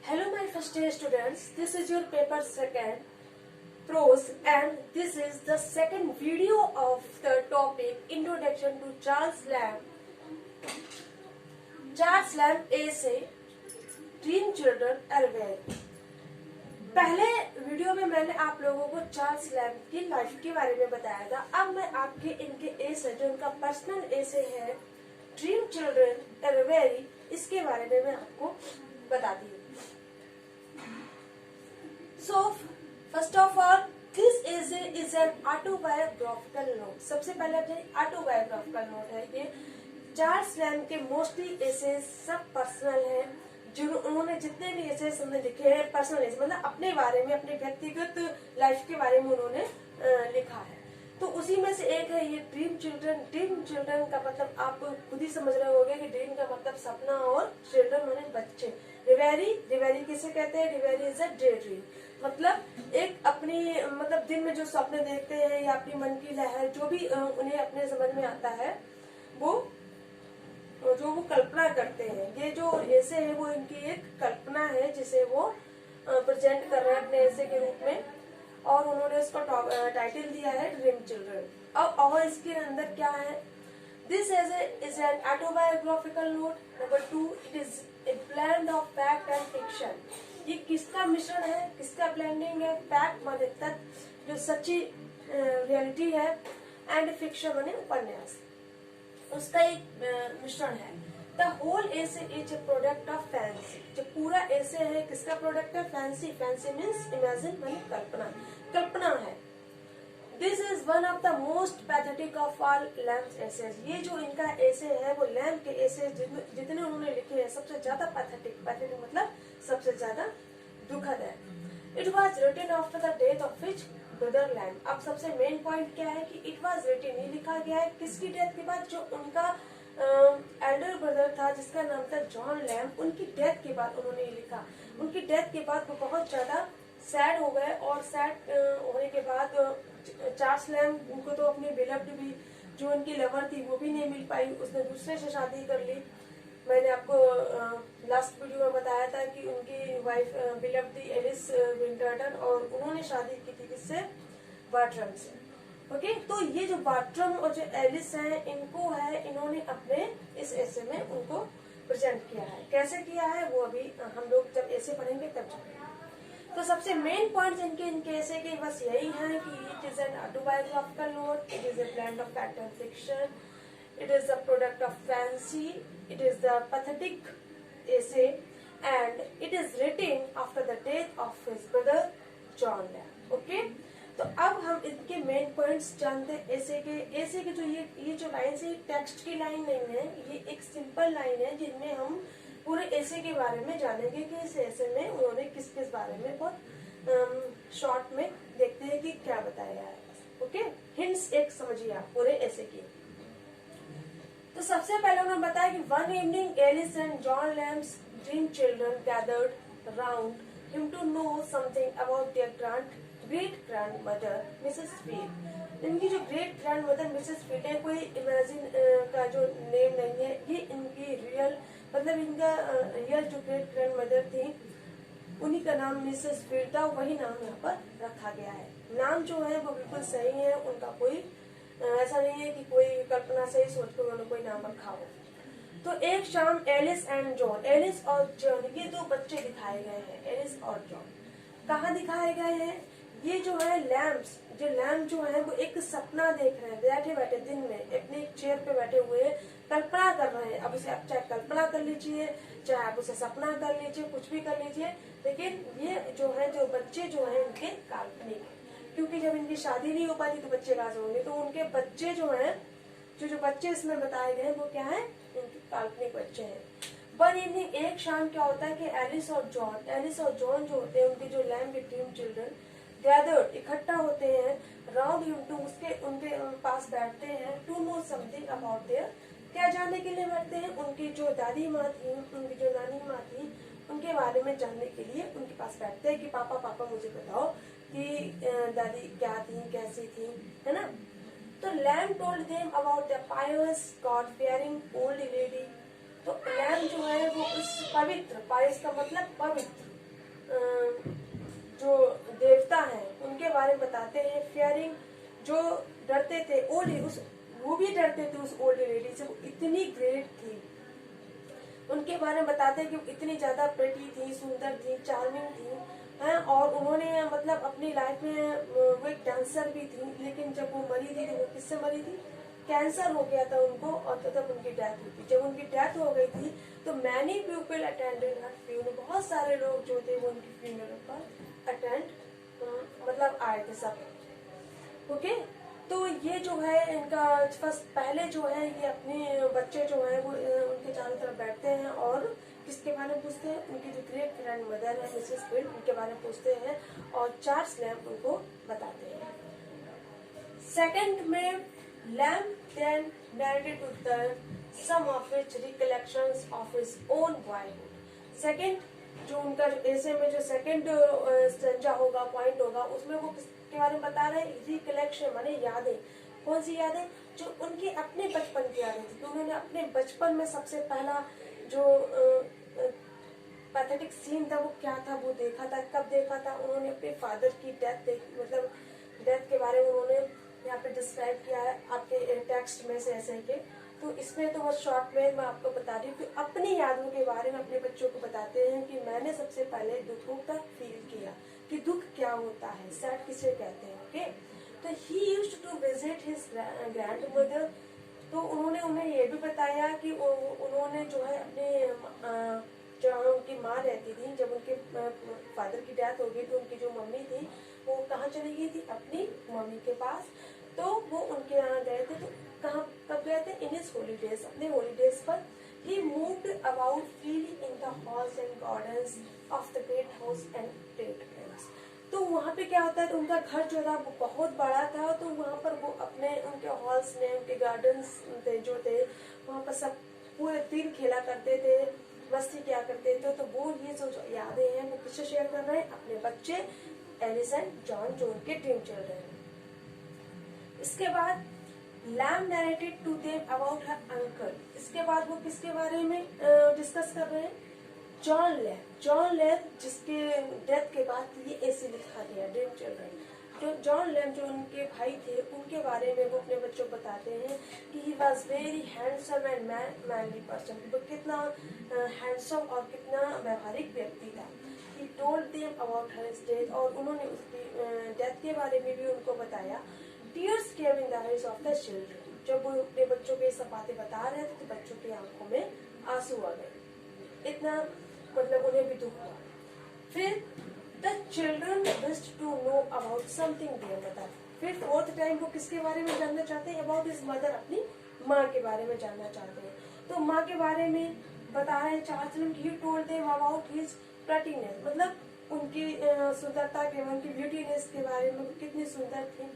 Hello my first year students, this is your paper second prose and this is the second video of the topic Introduction to Charles Lamb. Charles Lamb essay Dream Children Everywhere. पहले video में मैंने आप लोगों को Charles lamb की life के बारे में बताया था। अब मैं आपके इनके एसे जो उनका पर्सनल एसे है ड्रीम चिल्ड्रन एवरीवेयर, इसके बारे में मैं आपको बताती हूँ। So first of all, this essay is an autobiographical note. सबसे पहले ऑटोबायोग्राफिकल नोट है ये। चार्ल्स लैम्ब के मोस्टली एसे सब पर्सनल हैं, जो उन्होंने जितने भी एसेस हमने लिखे हैं पर्सनल एसे, मतलब अपने बारे में, अपने व्यक्तिगत लाइफ के बारे में उन्होंने लिखा है। तो उसी में से एक है ये ड्रीम चिल्ड्रन। ड्रीम चिल्ड्रन का मतलब आप खुद ही समझ रहे होंगे कि ड्रीम का मतलब सपना और चिल्ड्रन माने बच्चे। रिवेरी किसे कहते हैं? रिवेरी इज अ डे ड्रीम, मतलब एक अपनी मतलब दिन में जो सपने देखते हैं या अपनी मन की लहर जो भी उन्हें अपने समझ में आता है वो कल्पना करते हैं। ये जो ऐसे है वो इनकी एक कल्पना है जिसे वो प्रेजेंट कर रहे हैं अपने ऐसे के रूप में, और उन्होंने इसको टाइटल दिया है ड्रीम चिल्ड्रन। अब और इसके अंदर क्या है? This is an autobiographical note. Number 2, it is a blend of fact and fiction. ये किसका मिश्रण है, किसका ब्लेंडिंग है? फैक्ट माने तथ्य जो सच्ची रियलिटी है, एंड फिक्शन माने उपन्यास, उसका एक मिश्रण है। The whole essay is a product of fancy. जो पूरा एसे है किसका प्रोडक्ट है? फैंसी। फैंसी मीन्स इमेजिन माने कल्पना है। This is one of the most pathetic of all Lamb's essays. ये जो इनका एसे है वो लैम्ब के एसे जितने उन्होंने लिखे हैं सबसे ज्यादा पैथेटिक मतलब सबसे ज्यादा दुखद है। It was written after the death of his brother Lamb. अब सबसे मेन पॉइंट क्या है कि इट वॉज रिटन, ये लिखा गया है किसकी डेथ के बाद? जो उनका एल्डर ब्रदर था जिसका नाम था जॉन लैम्ब, उनकी डेथ के बाद उन्होंने ये लिखा। उनकी डेथ के बाद वो बहुत ज्यादा सैड हो गए, और सैड होने के बाद चार्ल्स लैम्ब उनको तो अपनी बिलव्ड भी जो उनकी लवर थी वो भी नहीं मिल पाई, उसने दूसरे से शादी कर ली। मैंने आपको लास्ट वीडियो में बताया था कि उनकी वाइफ बिलव्ड थी एलिस विंटरटन, और उन्होंने शादी की थी किससे? बार्ट्रम से। ओके, तो ये जो बार्ट्रम और जो एलिस हैं इनको है इन्होंने अपने इस एसे में उनको प्रेजेंट किया है। कैसे किया है वो अभी हम लोग जब एसे पढ़ेंगे तब जानेंगे। तो सबसे मेन पॉइंट इनके एसे के बस यही है कि it is an autobiographical note, it is a blend of fact and fiction, it is the product of fancy, it is the pathetic essay, and it is written after the death of his brother John Lamb. Okay, तो अब हम इनके main points जानते हैं एसे के जो ये जो लाइन है टेक्स्ट की लाइन नहीं है, ये एक सिंपल लाइन है जिनमें हम पूरे एसे के बारे में जानेंगे कि इस एसे में उन्होंने किस किस बारे में बहुत शॉर्ट में देखते हैं कि क्या बताया है। ओके, हिंट्स एक समझिए आप पूरे एसे की। तो सबसे पहले उन्होंने बताया कि one evening Alice and John Lamb's dream children gathered round him to know something about their great grandmother Mrs Field. इनकी जो ग्रेट ग्रैंडमदर मिसेस फील्ड है, कोई इमेजिन का जो नेम नहीं है, ये इनकी रियल मतलब इनका रियल जो ग्रेट ग्रैंडमदर थी उन्हीं का नाम मिसेस फील्ड था, वही नाम यहाँ पर रखा गया है। नाम जो है वो बिल्कुल सही है, उनका कोई ऐसा नहीं है कि कोई कल्पना से ही सोच कर उन्होंने कोई नाम रखा हो। तो एक शाम एलिस एंड जॉन, एलिस और जॉन ये दो बच्चे दिखाए गए हैं। एलिस और जॉन कहाँ दिखाए गए हैं? ये जो है लैम्ब जो है वो एक सपना देख रहे हैं, बैठे बैठे दिन में अपने एक चेयर पे बैठे हुए कल्पना कर रहे हैं। अब उसे आप चाहे कल्पना कर लीजिए, चाहे आप उसे सपना कर लीजिए, कुछ भी कर लीजिए, लेकिन ये जो है जो बच्चे जो है इनके काल्पनिक, क्योंकि जब इनकी शादी नहीं हो पाती तो बच्चे कहाँ से होंगे? तो उनके बच्चे जो हैं जो बच्चे इसमें बताए गए हैं वो क्या है? इनके काल्पनिक बच्चे हैं। वन इवनिंग एक शाम क्या होता है कि एलिस और जॉन जो होते हैं उनके जो लैम्ब के ड्रीम चिल्ड्रन गैदर्ड इकट्ठा होते हैं राउंड हिम टू उनके पास बैठते हैं to know something about their. क्या जानने के लिए बैठते हैं? उनकी जो दादी माँ थी, उनकी जो नानी माँ थी, उनके बारे में जानने के लिए उनके पास बैठते हैं कि पापा मुझे बताओ कि दादी क्या थी, कैसी थी, है ना। तो Lamb told them about the pious god fearing old lady. तो लैम्ब जो है वो उस पवित्र, पायस का मतलब पवित्र, जो देवता हैं उनके बारे में बताते हैं। फियरिंग, जो डरते थे, वो भी डरते थे उस ओल्ड लेडी से, वो इतनी ग्रेट थी। उनके बारे में बताते हैं कि वो इतनी ज्यादा प्रेटी थी, सुंदर थी, चार्मिंग थी हैं, और उन्होंने मतलब अपनी लाइफ में वो एक डांसर भी थी, लेकिन जब वो मरी थी तो वो किससे मरी थी? कैंसर हो गया था उनको, और तब उनकी डेथ हुई थी। जब उनकी डेथ हो गई थी तो मैनी पीपल अटेंडेड हर फ्यूनरल, बहुत सारे लोग जो थे वो उनकी फ्यूनरल पर अटेंड मतलब आए थे सब। ओके, तो ये जो है इनका फर्स्ट, पहले जो है ये अपने बच्चे जो है वो उनके चारों तरफ बैठते हैं और किसके बारे में पूछते हैं? उनकी जो ग्रेट ग्रैंड मदर है मिसेस फिल, उनके बारे में पूछते हैं और चार्ल्स लैम्ब उनको बताते हैं। सेकंड में lamb then narrated to the some of its recollections of his own boyhood. Second, जो उनका ऐसे में जो सेकंड स्टेंजा होगा, पॉइंट होगा, उसमें वो किसके बारे में बता रहे हैं? रिकलेक्शन माने यादें। कौन सी यादें? जो उनके अपने बचपन की यादें थी। तो उन्होंने अपने बचपन में सबसे पहला जो पैथेटिक सीन था वो क्या था, वो देखा था। कब देखा था? उन्होंने अपने फादर की डेथ मतलब डेथ के बारे में उन्होंने यहाँ पे डिस्क्राइब किया है आपके टेक्स्ट में से ऐसे के। तो इसमें तो बहुत शॉर्ट में मैं आपको बता रही हूँ कि अपनी यादों के बारे में अपने बच्चों को बताते हैं कि मैंने सबसे पहले दुखों का फील किया कि दुख क्या होता है, सैड किसे कहते हैं। ओके, तो he used to visit his grandmother. तो उन्होंने उन्हें ये भी बताया कि उन्होंने जो है अपने जहाँ उनकी माँ रहती थी, जब उनके फादर की डेथ हो गई तो उनकी जो मम्मी थी वो कहाँ चली गई थी? अपनी मम्मी के पास। तो वो उनके यहाँ गए थे। तो कहाँ कब गए थे? इन हिज हॉलीडेज, अपने हॉलीडेज पर। He moved about freely in the halls and gardens of the great house and great grounds. तो वहाँ पे क्या होता है, उनका घर जो था वो बहुत बड़ा था। तो वहाँ पर वो अपने उनके हॉल्स में, उनके गार्डन्स जो थे वहाँ पर सब पूरे दिन खेला करते थे, मस्ती क्या करते थे। तो वो ये जो यादें हैं वो किससे शेयर कर रहे हैं? अपने बच्चे एलिस एंड जॉन, जो उनके ड्रीम चिल्ड्रन हैं। इसके बाद Lamb narrated to them about her uncle. इसके बाद वो किसके बारे में डिस्कस कर रहे हैं? John lamb. जॉन लैम्ब जिसके डेथ के बाद ये ऐसे लिखा गया ड्रीम चिल्ड्रन। जो जॉन लैम्ब जो उनके भाई थे उनके बारे में वो अपने बच्चों को बताते हैं कि he was very handsome and manly person. वो कितना हैंडसम और कितना व्यवहारिक व्यक्ति था। He told them about her death, और उन्होंने उसकी डेथ के बारे में भी उनको बताया। Tears came in the eyes of the children. जब वो अपने बच्चों को ये सब बातें बता रहे थे तो बच्चों की आंखों में आंसू आ गए, इतना मतलब उन्हें भी दुख हुआ। फिर the children wished to know about something dear mother. फिर फोर्थ टाइम वो किसके बारे में जानना चाहते हैं? अबाउट हिज मदर, अपनी माँ के बारे में जानना चाहते हैं। तो माँ के बारे में बता रहे हैं Charles Lamb. He told them about his prettiness, मतलब उनकी सुंदरता के, उनकी ब्यूटीनेस के बारे में, कितनी सुंदर थी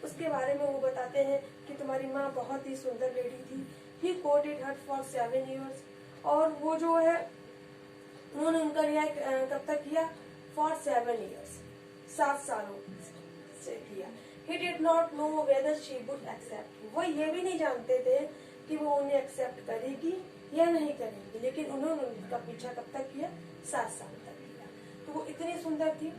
उसके बारे में वो बताते हैं कि तुम्हारी माँ बहुत ही सुंदर लेडी थी। ही कोटेड हर फॉर 7 years, और वो जो है उन्होंने उनका रिहा कब तक किया? फॉर 7 years, 7 सालों से किया। He did not know whether she would accept. वो ये भी नहीं जानते थे कि वो उन्हें एक्सेप्ट करेगी या नहीं करेगी, लेकिन उन्होंने उनका पीछा कब तक किया? 7 साल तक किया। तो वो इतनी सुंदर थी।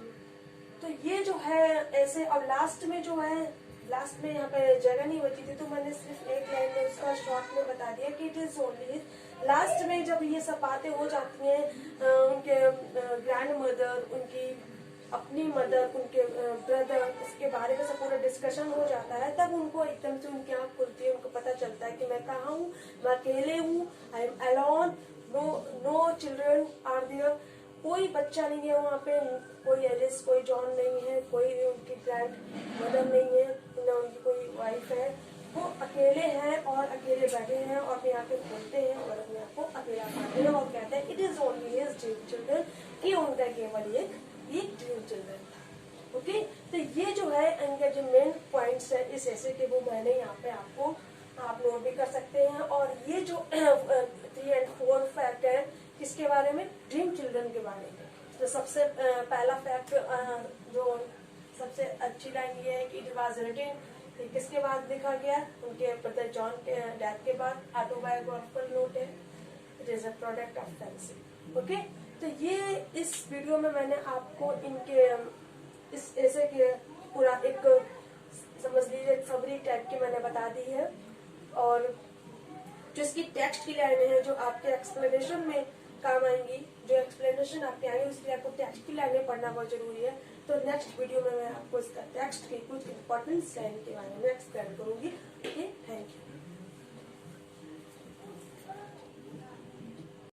तो ये जो है ऐसे, और लास्ट में जो है, लास्ट में यहाँ पे जगह नहीं बची थी तो मैंने सिर्फ एक लाइन में उसका शॉर्ट में बता दिया कि इट इज ओनली लास्ट में जब ये सब बातें हो जाती हैं उनके ग्रैंड मदर, उनकी अपनी मदर, उनके ब्रदर, उसके बारे में सब पूरा डिस्कशन हो जाता है, तब उनको एकदम से उनकी आँख खुलती है, उनको पता चलता है कि मैं कहाँ हूँ, मैं अकेले हूँ, I am alone, no children are there. कोई बच्चा नहीं है वहाँ पे, कोई एलिस, कोई जॉन नहीं है, कोई उनकी ग्रैंड मदर नहीं है, न उनकी कोई वाइफ है। वो अकेले हैं और अकेले बैठे हैं और अपनी आंखें खोलते हैं और अपने आप को अकेला पाते हैं और कहते हैं it is only his dream children, कि उनका केवल एक ड्रीम चिल्ड्रन था। ओके, तो ये जो है इनके जो मेन पॉइंट्स है इस ऐसे के, वो मैंने यहाँ पे आपको आप नोट भी कर सकते हैं। और ये जो 3 और 4 फैक्ट है किसके बारे में? ड्रीम चिल्ड्रन के बारे में। तो सबसे पहला फैक्ट जो सबसे अच्छी लाइन ये है कि इट वाज रिटन, किसके बाद लिखा गया? उनके ब्रदर जॉन के डेथ के बाद। ऑटोबायोग्राफिकल नोट है, it is a product of fancy. Okay, तो ये इस वीडियो में मैंने आपको इनके इस ऐसे के पूरा एक समझ लीजिए समरी टाइप की मैंने बता दी है, और जो इसकी टेक्स्ट की लाइनें हैं जो आपके एक्सप्लेनेशन में काम आएंगी, जो एक्सप्लेनेशन आपके आएंगे उसके लिए आपको टेक्स्ट की लाइनें पढ़ना बहुत जरूरी है। तो नेक्स्ट वीडियो में मैं आपको इसका टेक्स्ट की कुछ इंपॉर्टेंट लाइन के बारे में एक्सप्लेन करूंगी। Okay, thank you.